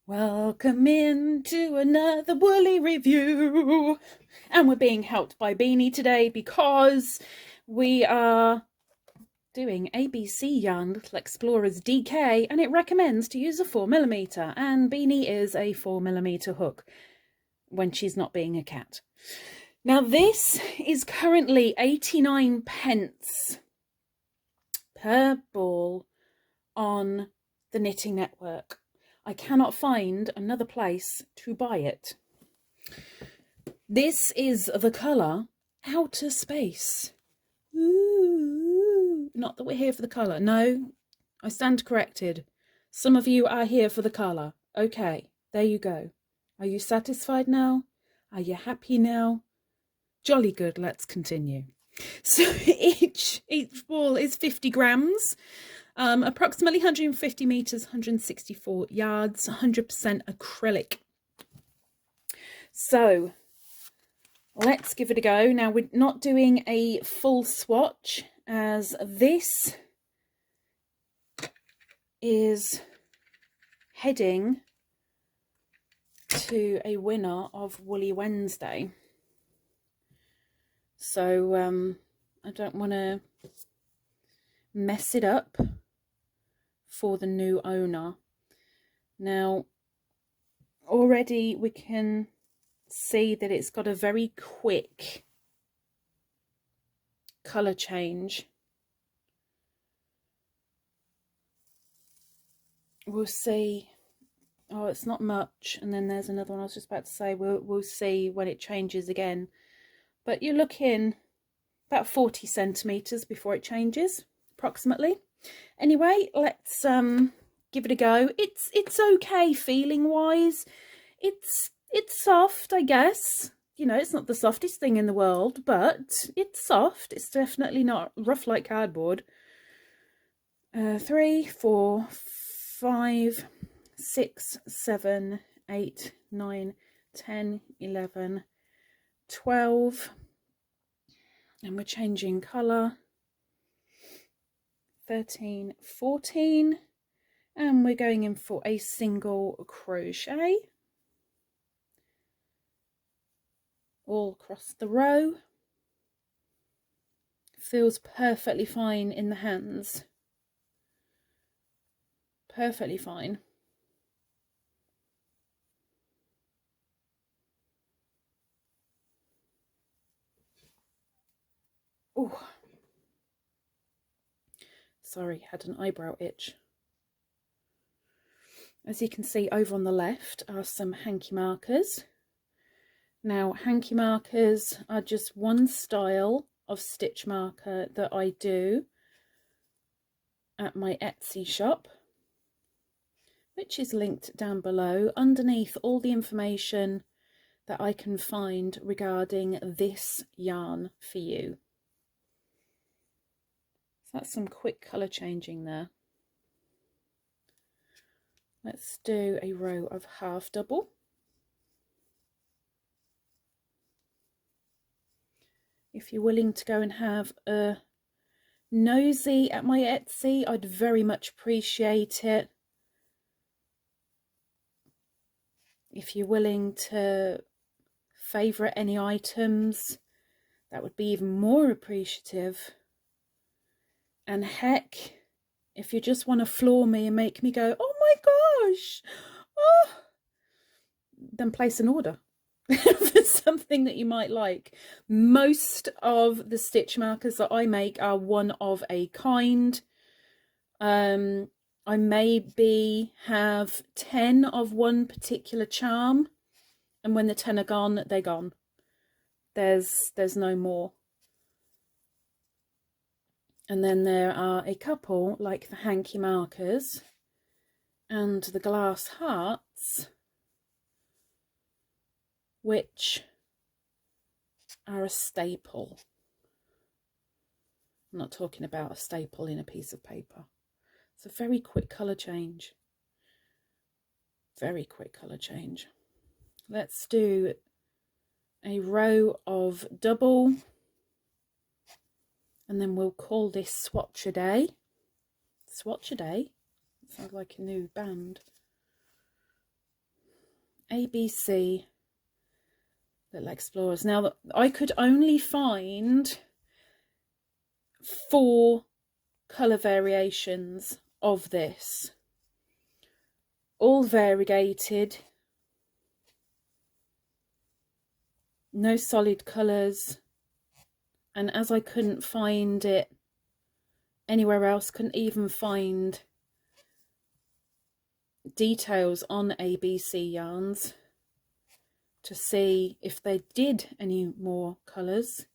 Welcome into another woolly review, and we're being helped by Beany today because we are doing ABC yarn Little Explorers DK, and it recommends to use a 4mm, and Beany is a 4mm hook when she's not being a cat. Now this is currently 89 pence per ball on the Knitting Network. I cannot find another place to buy it. This is the colour Outer Space. Ooh, not that we're here for the colour. No, I stand corrected. Some of you are here for the colour. Okay, there you go. Are you satisfied now? Are you happy now? Jolly good, let's continue. So each ball is 50 grams. Approximately 150 meters, 164 yards, 100% acrylic. So let's give it a go. Now we're not doing a full swatch, as this is heading to a winner of Woolly Wednesday. So I don't want to mess it up for the new owner. Now already we can see that it's got a very quick colour change. We'll see. Oh, it's not much, and then there's another one I was just about to say. We'll see when it changes again, but you're looking about 40 centimeters before it changes, approximately. Anyway, let's give it a go. It's okay feeling wise. It's soft, I guess. You know, it's not the softest thing in the world, but it's soft. It's definitely not rough like cardboard. 3, 4, 5, 6, 7, 8, 9, 10, 11, 12, and we're changing colour. 13, 14, and we're going in for a single crochet all across the row. Feels perfectly fine in the hands, perfectly fine. Oh, sorry, had an eyebrow itch. As you can see, over on the left are some hanky markers. Now, hanky markers are just one style of stitch marker that I do at my Etsy shop, which is linked down below underneath all the information that I can find regarding this yarn for you. So that's some quick colour changing there. Let's do a row of half double. If you're willing to go and have a nosy at my Etsy, I'd very much appreciate it. If you're willing to favourite any items, that would be even more appreciative. And heck, if you just want to floor me and make me go, oh my gosh, oh, then place an order for something that you might like. Most of the stitch markers that I make are one of a kind. I maybe have 10 of one particular charm, and when the 10 are gone, they're gone. There's no more. And then there are a couple, like the hanky markers and the glass hearts, which are a staple. I'm not talking about a staple in a piece of paper. It's a very quick colour change. Very quick colour change. Let's do a row of double, and then we'll call this swatch a day. Swatch a day? Sounds like a new band. ABC Little Explorers. Now, I could only find 4 colour variations of this, all variegated, no solid colours, and as I couldn't find it anywhere else, couldn't even find details on ABC yarns to see if they did any more colours.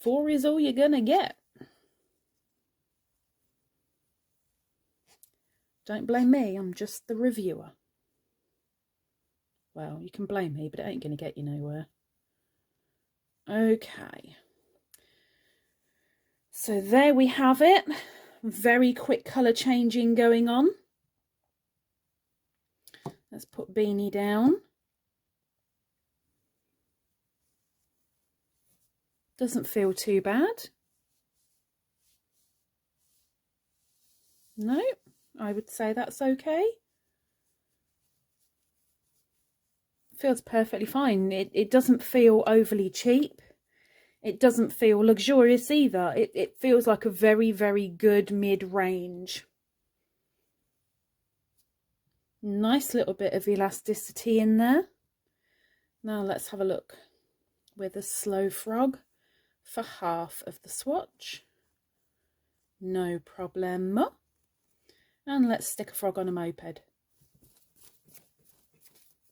4 is all you're gonna get. Don't blame me, I'm just the reviewer. Well, you can blame me, but it ain't gonna get you nowhere. Okay. So there we have it. Very quick colour changing going on. Let's put Beany down. Doesn't feel too bad. No, I would say that's okay. Feels perfectly fine. It doesn't feel overly cheap. It doesn't feel luxurious either. It feels like a very, very good mid-range. Nice little bit of elasticity in there. Now let's have a look with a slow frog for half of the swatch. No problemo. And let's stick a frog on a moped.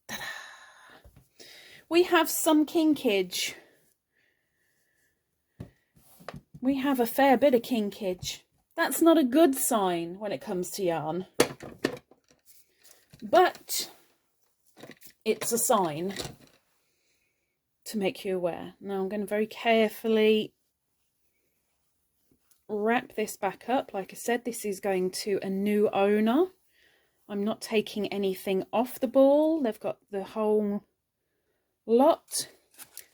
Ta-da! We have some kinkage. We have a fair bit of kinkage. That's not a good sign when it comes to yarn. But it's a sign to make you aware. Now I'm going to very carefully wrap this back up. Like I said, this is going to a new owner. I'm not taking anything off the ball. They've got the whole lot.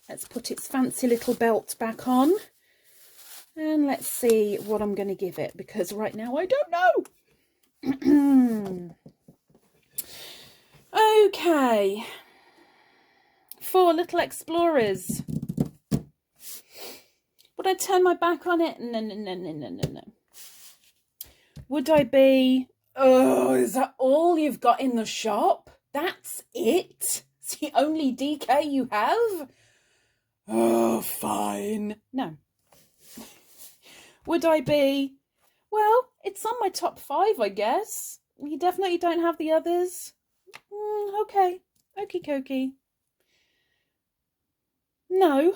Let's put its fancy little belt back on. And let's see what I'm going to give it, because right now I don't know. Okay. 4 Little Explorers. Would I turn my back on it? No. Would I be, oh, is that all you've got in the shop? That's it? It's the only DK you have? Oh, fine. No. Would I be, well, it's on my top 5, I guess. You definitely don't have the others. Okay. Okie dokie. No.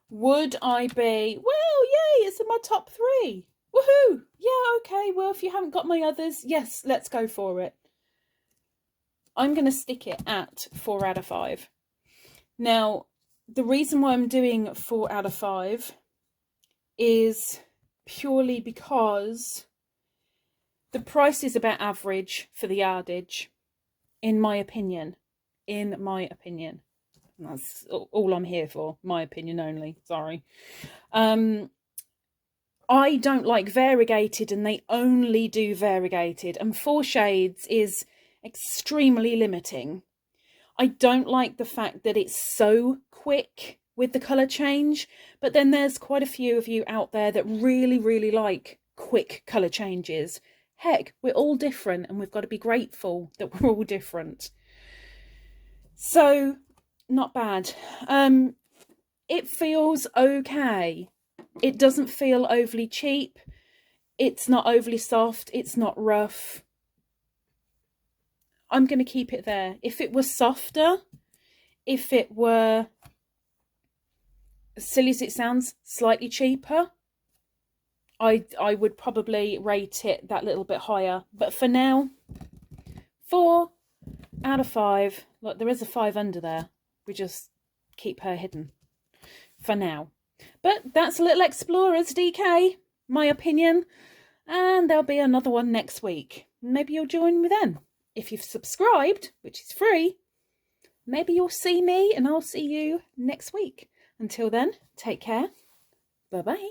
Would I be, well, yay, it's in my top 3. Woohoo. Yeah, okay, well, if you haven't got my others, yes, let's go for it. I'm going to stick it at 4 out of 5. Now, the reason why I'm doing 4 out of 5 is purely because the price is about average for the yardage, in my opinion. In my opinion. That's all I'm here for. My opinion only. Sorry. I don't like variegated, and they only do variegated. And 4 shades is extremely limiting. I don't like the fact that it's so quick with the colour change. But then there's quite a few of you out there that really, really like quick colour changes. Heck, we're all different, and we've got to be grateful that we're all different. So, not bad. It feels okay. It doesn't feel overly cheap. It's not overly soft. It's not rough. I'm going to keep it there. If it was softer, if it were, as silly as it sounds, slightly cheaper, I would probably rate it that little bit higher. But for now, 4 out of 5. Look, there is a 5 under there. We just keep her hidden for now. But that's Little Explorers DK, my opinion. And there'll be another one next week. Maybe you'll join me then. If you've subscribed, which is free, maybe you'll see me and I'll see you next week. Until then, take care. Bye-bye.